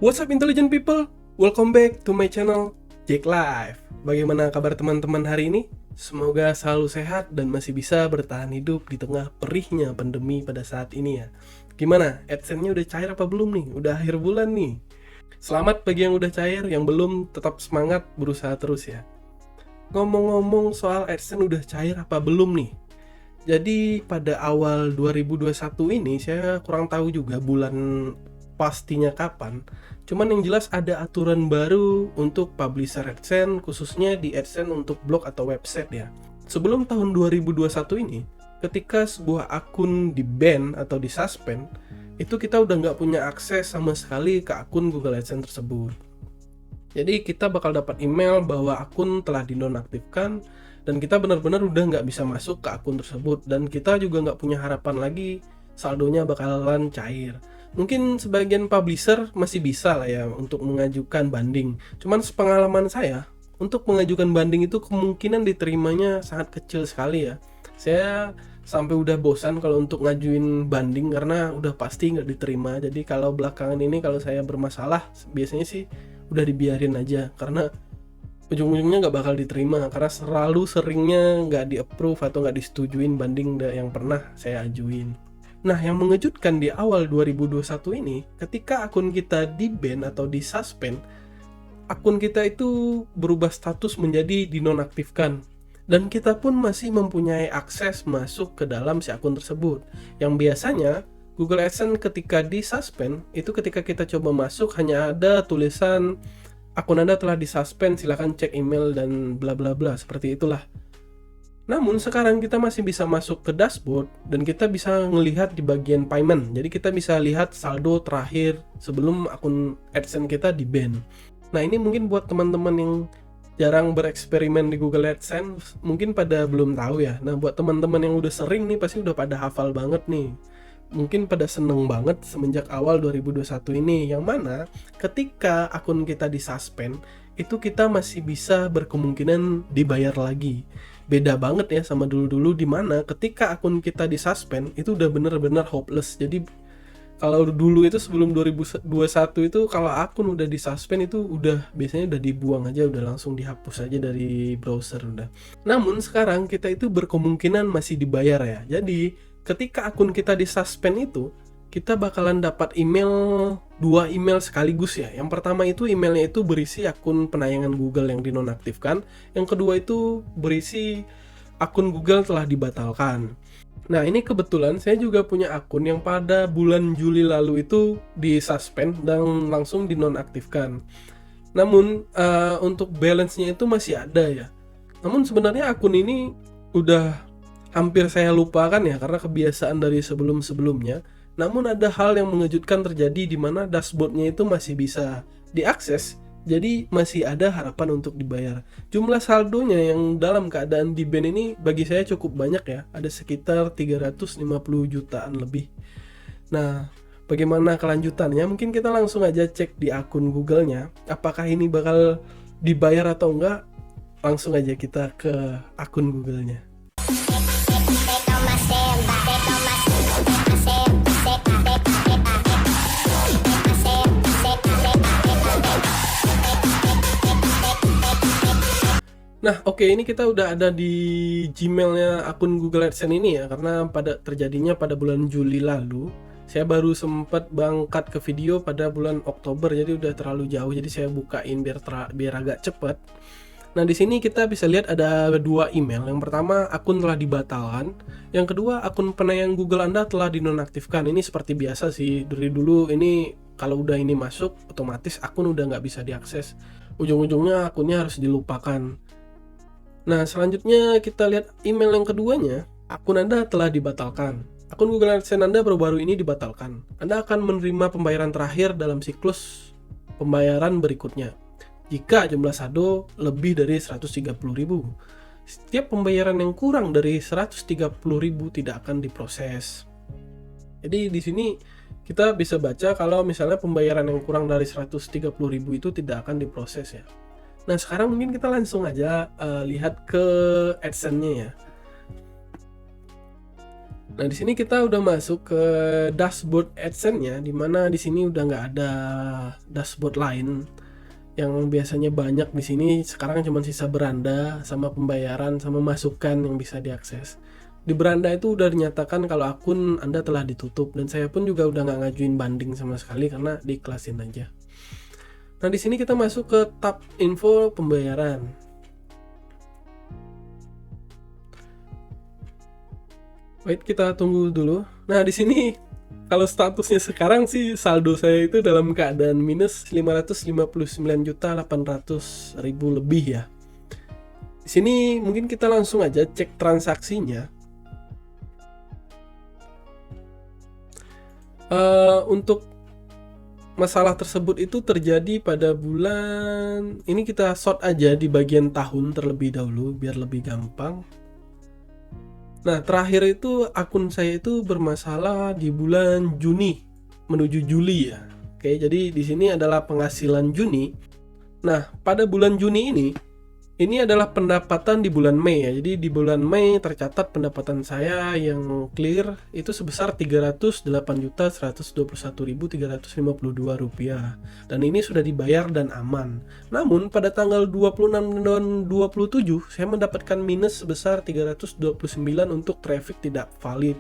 What's up intelligent people? Welcome back to my channel Jake Live. Bagaimana kabar teman-teman hari ini? Semoga selalu sehat dan masih bisa bertahan hidup di tengah perihnya pandemi pada saat ini ya. Gimana? AdSense-nya udah cair apa belum nih? Udah akhir bulan nih. Selamat bagi yang udah cair, yang belum tetap semangat berusaha terus ya. Ngomong-ngomong soal AdSense udah cair apa belum nih? Jadi pada awal 2021 ini saya kurang tahu juga bulan pastinya kapan. Cuman yang jelas ada aturan baru untuk publisher AdSense, khususnya di AdSense untuk blog atau website ya. Sebelum tahun 2021 ini, ketika sebuah akun di-ban atau di-suspend, itu kita udah nggak punya akses sama sekali ke akun Google AdSense tersebut. Jadi kita bakal dapat email bahwa akun telah dinonaktifkan dan kita benar-benar udah nggak bisa masuk ke akun tersebut, dan kita juga nggak punya harapan lagi saldonya bakalan cair. Mungkin sebagian publisher masih bisa lah ya untuk mengajukan banding. Cuman sepengalaman saya, untuk mengajukan banding itu kemungkinan diterimanya sangat kecil sekali ya. Saya sampai udah bosan kalau untuk ngajuin banding karena udah pasti nggak diterima. Jadi kalau belakangan ini kalau saya bermasalah, biasanya sih udah dibiarin aja karena ujung-ujungnya nggak bakal diterima karena selalu seringnya nggak di-approve atau nggak disetujuin banding yang pernah saya ajuin. Nah, yang mengejutkan di awal 2021 ini, ketika akun kita di-ban atau di-suspend, akun kita itu berubah status menjadi dinonaktifkan. Dan kita pun masih mempunyai akses masuk ke dalam si akun tersebut. Yang biasanya, Google AdSense ketika di-suspend, itu ketika kita coba masuk hanya ada tulisan akun Anda telah disuspend, silakan cek email dan bla bla bla, seperti itulah. Namun sekarang kita masih bisa masuk ke dashboard dan kita bisa melihat di bagian payment. Jadi kita bisa lihat saldo terakhir sebelum akun AdSense kita di-ban. Nah, ini mungkin buat teman-teman yang jarang bereksperimen di Google AdSense mungkin pada belum tahu ya. Nah, buat teman-teman yang udah sering nih pasti udah pada hafal banget nih. Mungkin pada seneng banget semenjak awal 2021 ini, yang mana ketika akun kita disuspend itu kita masih bisa berkemungkinan dibayar lagi. Beda banget ya sama dulu-dulu di mana ketika akun kita disuspend itu udah bener-bener hopeless. Jadi kalau dulu itu sebelum 2021 itu kalau akun udah disuspend itu udah biasanya udah dibuang aja, udah langsung dihapus aja dari browser udah. Namun sekarang kita itu berkemungkinan masih dibayar ya. Jadi ketika akun kita disuspend itu kita bakalan dapat dua email sekaligus ya. Yang pertama itu emailnya itu berisi akun penayangan Google yang dinonaktifkan. Yang kedua itu berisi akun Google telah dibatalkan. Nah, ini kebetulan saya juga punya akun yang pada bulan Juli lalu itu disuspend dan langsung dinonaktifkan. Namun untuk balance-nya itu masih ada ya. Namun sebenarnya akun ini udah hampir saya lupakan ya karena kebiasaan dari sebelum-sebelumnya. Namun ada hal yang mengejutkan terjadi di mana dashboardnya itu masih bisa diakses, jadi masih ada harapan untuk dibayar. Jumlah saldonya yang dalam keadaan di-ban ini bagi saya cukup banyak ya, ada sekitar 350 jutaan lebih. Nah, bagaimana kelanjutannya? Mungkin kita langsung aja cek di akun Google-nya, apakah ini bakal dibayar atau enggak. Langsung aja kita ke akun Google-nya. Nah, oke, ini kita udah ada di Gmail-nya akun Google AdSense ini ya, karena terjadinya pada bulan Juli lalu. Saya baru sempat berangkat ke video pada bulan Oktober, jadi udah terlalu jauh. Jadi saya bukain biar agak cepat. Nah, di sini kita bisa lihat ada dua email. Yang pertama, akun telah dibatalkan. Yang kedua, akun penayangan Google Anda telah dinonaktifkan. Ini seperti biasa sih, dari dulu ini kalau udah ini masuk, otomatis akun udah nggak bisa diakses. Ujung-ujungnya akunnya harus dilupakan. Nah, selanjutnya kita lihat email yang keduanya, akun Anda telah dibatalkan. Akun Google AdSense Anda baru-baru ini dibatalkan. Anda akan menerima pembayaran terakhir dalam siklus pembayaran berikutnya jika jumlah saldo lebih dari 130.000. Setiap pembayaran yang kurang dari 130.000 tidak akan diproses. Jadi di sini kita bisa baca kalau misalnya pembayaran yang kurang dari 130.000 itu tidak akan diproses ya. Nah, sekarang mungkin kita langsung aja lihat ke AdSense-nya ya. Nah, di sini kita udah masuk ke dashboard AdSense-nya, di mana di sini udah nggak ada dashboard lain yang biasanya banyak di sini. Sekarang cuma sisa beranda sama pembayaran sama masukan yang bisa diakses. Di beranda itu udah dinyatakan kalau akun Anda telah ditutup, dan saya pun juga udah nggak ngajuin banding sama sekali karena diiklasin aja. Nah, di sini kita masuk ke tab info pembayaran. Wait, kita tunggu dulu. Nah, di sini kalau statusnya sekarang sih saldo saya itu dalam keadaan minus 559.800.000 lebih ya. Di sini mungkin kita langsung aja cek transaksinya. Untuk masalah tersebut itu terjadi pada bulan ini, kita sort aja di bagian tahun terlebih dahulu biar lebih gampang. Nah, terakhir itu akun saya itu bermasalah di bulan Juni menuju Juli ya. Oke, jadi di sini adalah penghasilan Juni. Nah, pada bulan Juni ini adalah pendapatan di bulan Mei ya. Jadi di bulan Mei tercatat pendapatan saya yang clear itu sebesar Rp308.121.352. Dan ini sudah dibayar dan aman. Namun pada tanggal 26 dan 27 saya mendapatkan minus sebesar 329 untuk traffic tidak valid.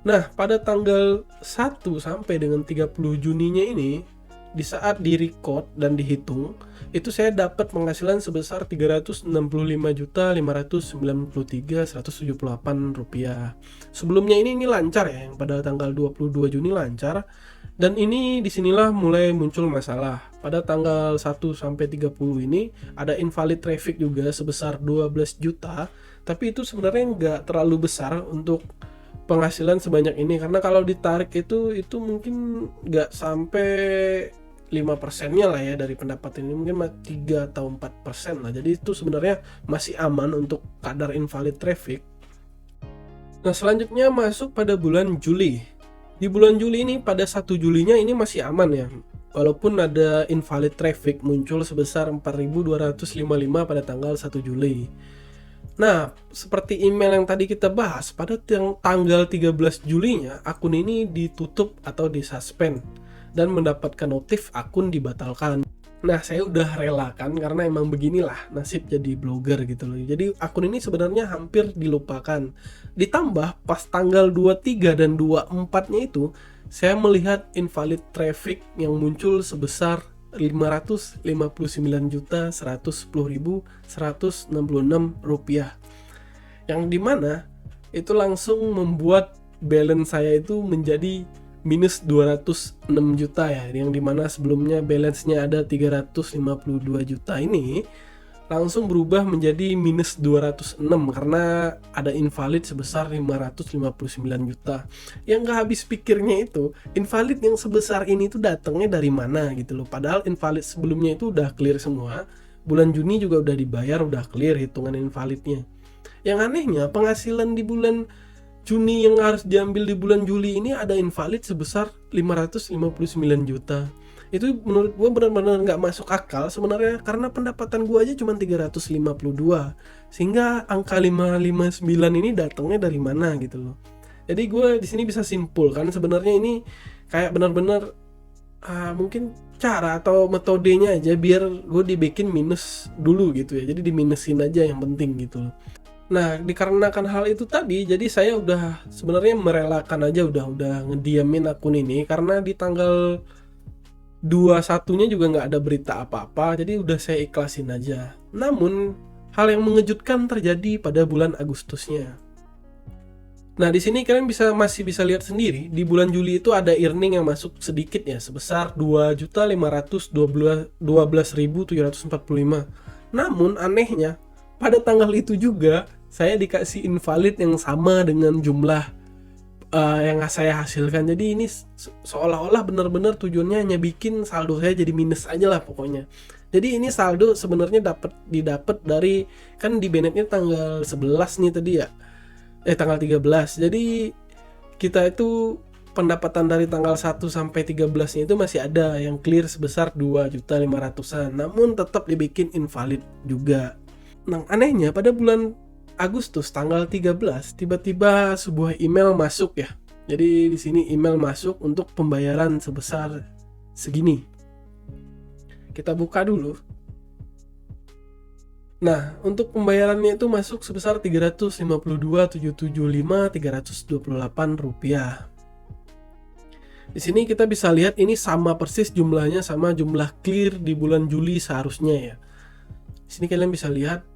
Nah, pada tanggal 1 sampai dengan 30 Juninya ini, di saat di record dan dihitung, itu saya dapat penghasilan sebesar Rp365.593.178. Sebelumnya ini lancar ya, yang pada tanggal 22 Juni lancar. Dan ini disinilah mulai muncul masalah. Pada tanggal 1 sampai 30 ini ada invalid traffic juga sebesar 12 juta. Tapi itu sebenarnya nggak terlalu besar untuk penghasilan sebanyak ini, karena kalau ditarik itu mungkin nggak sampai 5%-nya lah ya dari pendapatan ini, mungkin 3 atau 4% lah. Jadi itu sebenarnya masih aman untuk kadar invalid traffic. Nah, selanjutnya masuk pada bulan Juli. Di bulan Juli ini pada 1 Julinya ini masih aman ya, walaupun ada invalid traffic muncul sebesar 4.255 pada tanggal 1 Juli. Nah, seperti email yang tadi kita bahas, pada tanggal 13 Julinya akun ini ditutup atau disuspend dan mendapatkan notif akun dibatalkan. Nah, saya udah relakan karena emang beginilah nasib jadi blogger gitu loh. Jadi akun ini sebenarnya hampir dilupakan. Ditambah pas tanggal 23 dan 24-nya itu saya melihat invalid traffic yang muncul sebesar Rp559.110.166, yang dimana itu langsung membuat balance saya itu menjadi minus 206 juta ya, yang dimana sebelumnya balance-nya ada 352 juta, ini langsung berubah menjadi minus 206 karena ada invalid sebesar 559 juta. Yang gak habis pikirnya itu, invalid yang sebesar ini tuh datangnya dari mana gitu loh. Padahal invalid sebelumnya itu udah clear semua. Bulan Juni juga udah dibayar, udah clear hitungan invalidnya. Yang anehnya, penghasilan di bulan Juni yang harus diambil di bulan Juli ini ada invalid sebesar 559 juta. Itu menurut gue benar-benar nggak masuk akal sebenarnya, karena pendapatan gue aja cuma 352, sehingga angka 559 ini datangnya dari mana gitu loh. Jadi gue di sini bisa simpulkan sebenarnya ini kayak benar-benar mungkin cara atau metodenya aja biar gue dibikin minus dulu gitu ya, jadi diminusin aja yang penting gitu loh. Nah, dikarenakan hal itu tadi, jadi saya udah sebenarnya merelakan aja, udah ngediamin akun ini, karena di tanggal 21-nya juga nggak ada berita apa-apa, jadi udah saya ikhlasin aja. Namun, hal yang mengejutkan terjadi pada bulan Agustusnya. Nah, di sini kalian masih bisa lihat sendiri, di bulan Juli itu ada earning yang masuk sedikit ya, sebesar 2.512.745. Namun, anehnya, pada tanggal itu juga, saya dikasih invalid yang sama dengan jumlah yang saya hasilkan. Jadi ini seolah-olah benar-benar tujuannya hanya bikin saldo saya jadi minus aja lah pokoknya. Jadi ini saldo sebenarnya didapat dari, kan di Bennetnya tanggal 11 nih tadi ya, tanggal 13. Jadi kita itu pendapatan dari tanggal 1 sampai 13-nya itu masih ada yang clear sebesar 2.500.000-an, namun tetap dibikin invalid juga. Nah, anehnya pada bulan Agustus tanggal 13 tiba-tiba sebuah email masuk ya. Jadi di sini email masuk untuk pembayaran sebesar segini. Kita buka dulu. Nah, untuk pembayarannya itu masuk sebesar Rp352.775.328. Di sini kita bisa lihat ini sama persis jumlahnya sama jumlah clear di bulan Juli seharusnya ya. Di sini kalian bisa lihat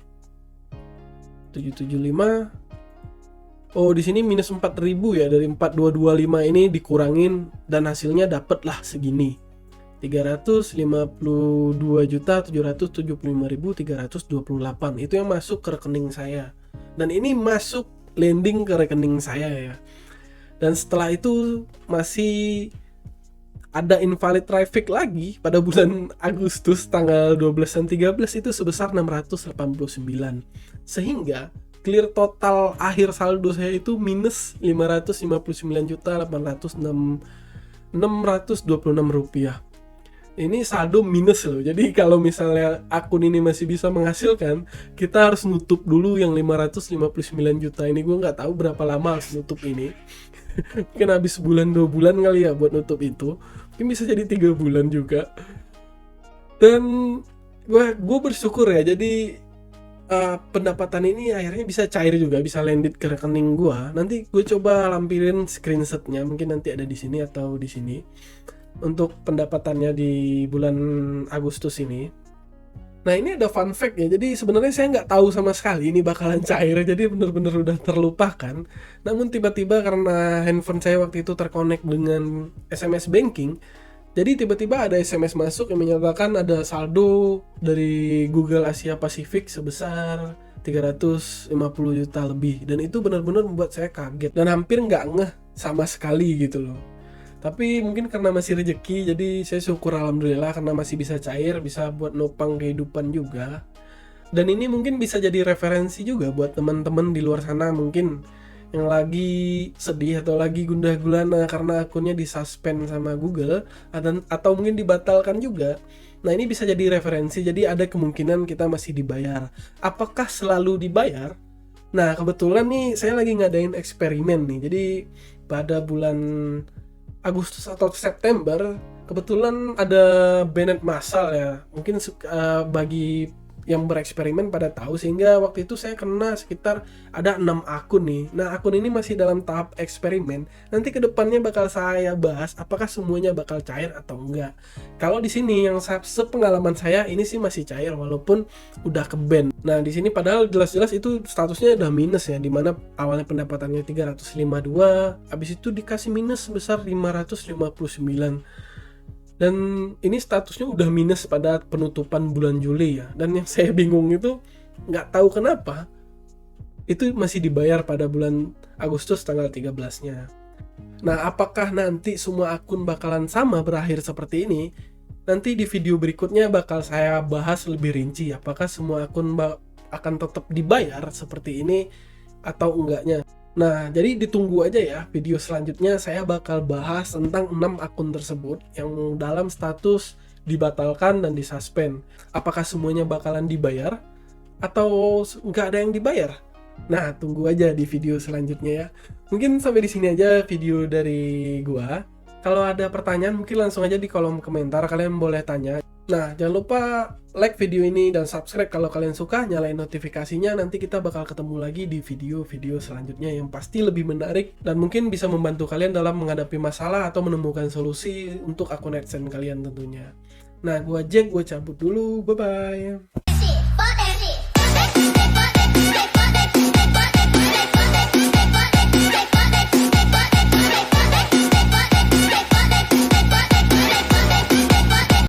775. Oh, di sini minus 4.000 ya, dari 4225 ini dikurangin dan hasilnya dapatlah segini. 352.775.328 itu yang masuk ke rekening saya. Dan ini masuk landing ke rekening saya ya. Dan setelah itu masih ada invalid traffic lagi pada bulan Agustus tanggal 12 dan 13 itu sebesar 689. Sehingga clear total akhir saldo saya itu minus 559.806.626 rupiah. Ini saldo minus loh. Jadi kalau misalnya akun ini masih bisa menghasilkan, kita harus nutup dulu yang 559 juta ini. Gue nggak tahu berapa lama harus nutup ini. Mungkin habis bulan 2 bulan kali ya buat nutup itu. Mungkin bisa jadi 3 bulan juga. Dan gue bersyukur ya. Jadi pendapatan ini akhirnya bisa cair juga, bisa landed ke rekening gue. Nanti gue coba lampilin screenshotnya. Mungkin nanti ada di sini atau di sini. Untuk pendapatannya di bulan Agustus ini. Nah, ini ada fun fact ya. Jadi sebenarnya saya nggak tahu sama sekali ini bakalan cair. Jadi benar-benar udah terlupakan. Namun tiba-tiba karena handphone saya waktu itu terkonek dengan SMS banking, jadi tiba-tiba ada SMS masuk yang menyatakan ada saldo dari Google Asia Pasifik sebesar 350 juta lebih. Dan itu benar-benar membuat saya kaget dan hampir nggak ngeh sama sekali gitu loh. Tapi mungkin karena masih rezeki, jadi saya syukur alhamdulillah karena masih bisa cair, bisa buat nopang kehidupan juga. Dan ini mungkin bisa jadi referensi juga buat teman-teman di luar sana mungkin yang lagi sedih atau lagi gundah gulana karena akunnya disuspend sama Google atau mungkin dibatalkan juga. Nah, ini bisa jadi referensi, jadi ada kemungkinan kita masih dibayar. Apakah selalu dibayar? Nah, kebetulan nih saya lagi ngadain eksperimen nih. Jadi pada bulan Agustus atau September kebetulan ada banned massal ya. Mungkin bagi yang bereksperimen pada tahu, sehingga waktu itu saya kena sekitar ada 6 akun nih. Nah, akun ini masih dalam tahap eksperimen. Nanti kedepannya bakal saya bahas apakah semuanya bakal cair atau enggak. Kalau di sini yang sepengalaman saya ini sih masih cair walaupun udah ke-ban. Nah, di sini padahal jelas-jelas itu statusnya udah minus ya, dimana awalnya pendapatannya 352, habis itu dikasih minus sebesar 559. Dan ini statusnya udah minus pada penutupan bulan Juli ya. Dan yang saya bingung itu nggak tahu kenapa itu masih dibayar pada bulan Agustus tanggal 13-nya. Nah, apakah nanti semua akun bakalan sama berakhir seperti ini? Nanti di video berikutnya bakal saya bahas lebih rinci apakah semua akun akan tetap dibayar seperti ini atau enggaknya. Nah, jadi ditunggu aja ya, video selanjutnya saya bakal bahas tentang 6 akun tersebut yang dalam status dibatalkan dan disuspend. Apakah semuanya bakalan dibayar atau nggak ada yang dibayar? Nah, tunggu aja di video selanjutnya ya. Mungkin sampai di sini aja video dari gua. Kalau ada pertanyaan mungkin langsung aja di kolom komentar, kalian boleh tanya. Nah, jangan lupa like video ini dan subscribe kalau kalian suka, nyalain notifikasinya. Nanti kita bakal ketemu lagi di video-video selanjutnya yang pasti lebih menarik dan mungkin bisa membantu kalian dalam menghadapi masalah atau menemukan solusi untuk akun AdSense kalian tentunya. Nah, gua Jack, gua cabut dulu. Bye-bye.